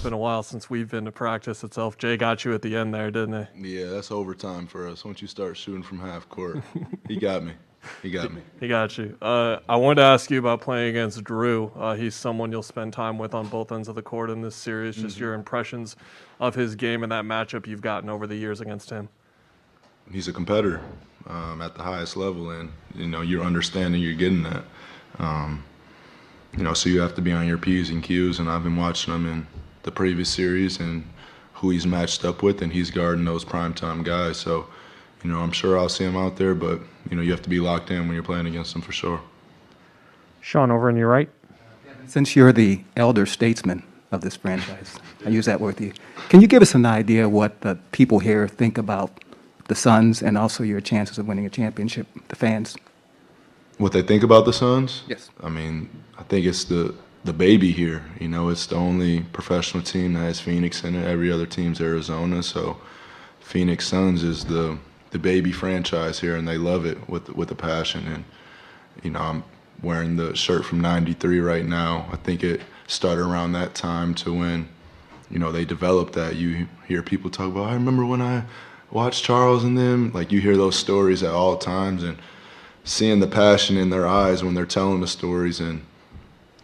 been a while since we've been to practice itself. Jay got you at the end there, didn't he? Yeah, that's overtime for us. Once you start shooting from half court, he got me. He got me. He got you. I wanted to ask you about playing against Drew. He's someone you'll spend time with on both ends of the court in this series. Just your impressions of his game and that matchup you've gotten over the years against him. He's a competitor at the highest level, and you're understanding you're getting that. So you have to be on your P's and Q's, and I've been watching him in the previous series and who he's matched up with, and he's guarding those primetime guys. So, I'm sure I'll see him out there, but, you have to be locked in when you're playing against him for sure. Sean, over on your right. Since you're the elder statesman of this franchise, I use that word with you, can you give us an idea what the people here think about the Suns and also your chances of winning a championship, the fans? What they think about the Suns? Yes. I think it's the baby here. It's the only professional team that has Phoenix in it. Every other team's Arizona. So Phoenix Suns is the baby franchise here, and they love it with a passion. And, I'm wearing the shirt from '93 right now. I think it started around that time to when, they developed that. You hear people talk about, I remember when I watched Charles and them. Like, you hear those stories at all times, and seeing the passion in their eyes when they're telling the stories, and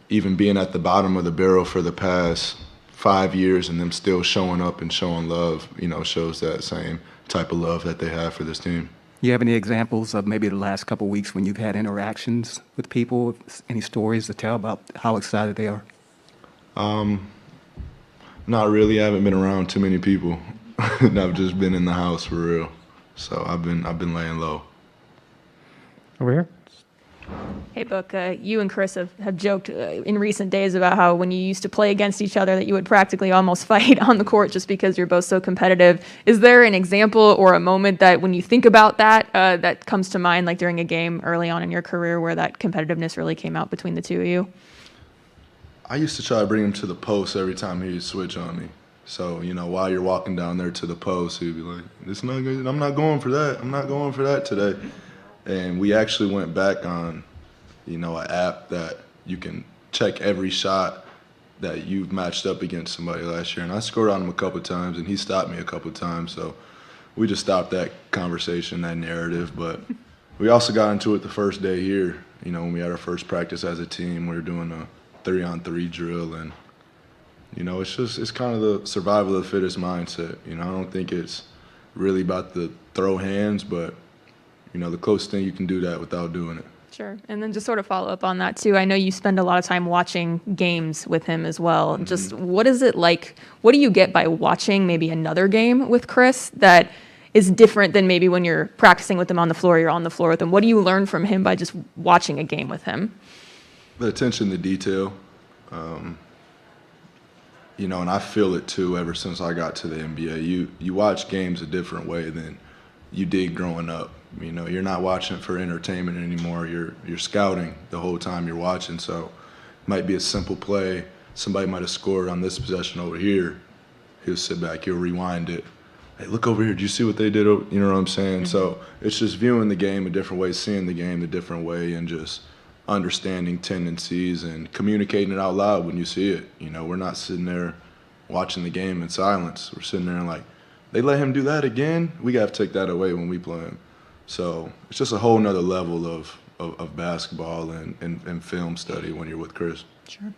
even being at the bottom of the barrel for the past 5 years and them still showing up and showing love, shows that same type of love that they have for this team. You have any examples of maybe the last couple of weeks when you've had interactions with people, any stories to tell about how excited they are? Not really. I haven't been around too many people. I've just been in the house for real. So I've been laying low. Over here. Hey, Book, you and Chris have joked in recent days about how when you used to play against each other that you would practically almost fight on the court just because you're both so competitive. Is there an example or a moment that when you think about that, that comes to mind, like during a game early on in your career where that competitiveness really came out between the two of you? I used to try to bring him to the post every time he'd switch on me. So, while you're walking down there to the post, he'd be like, "It's not good. I'm not going for that. I'm not going for that today." And we actually went back on, an app that you can check every shot that you've matched up against somebody last year. And I scored on him a couple of times, and he stopped me a couple of times. So we just stopped that conversation, that narrative. But we also got into it the first day here. When we had our first practice as a team, we were doing a 3-on-3 drill. And, it's kind of the survival of the fittest mindset. I don't think it's really about the throw hands, but the closest thing you can do that without doing it. Sure. And then just sort of follow up on that, too. I know you spend a lot of time watching games with him as well. Mm-hmm. Just what is it like? What do you get by watching maybe another game with Chris that is different than maybe when you're practicing with him on the floor, you're on the floor with him? What do you learn from him by just watching a game with him? The attention to detail. And I feel it, too, ever since I got to the NBA. You watch games a different way than you did growing up. You're not watching it for entertainment anymore. You're scouting the whole time you're watching. So it might be a simple play. Somebody might have scored on this possession over here. He'll sit back. He'll rewind it. Hey, look over here. Did you see what they did? You know what I'm saying? Mm-hmm. So it's just viewing the game a different way, seeing the game a different way, and just understanding tendencies and communicating it out loud when you see it. We're not sitting there watching the game in silence. We're sitting there and like, they let him do that again? We got to take that away when we play him. So it's just a whole nother level of basketball and film study when you're with Chris. Sure.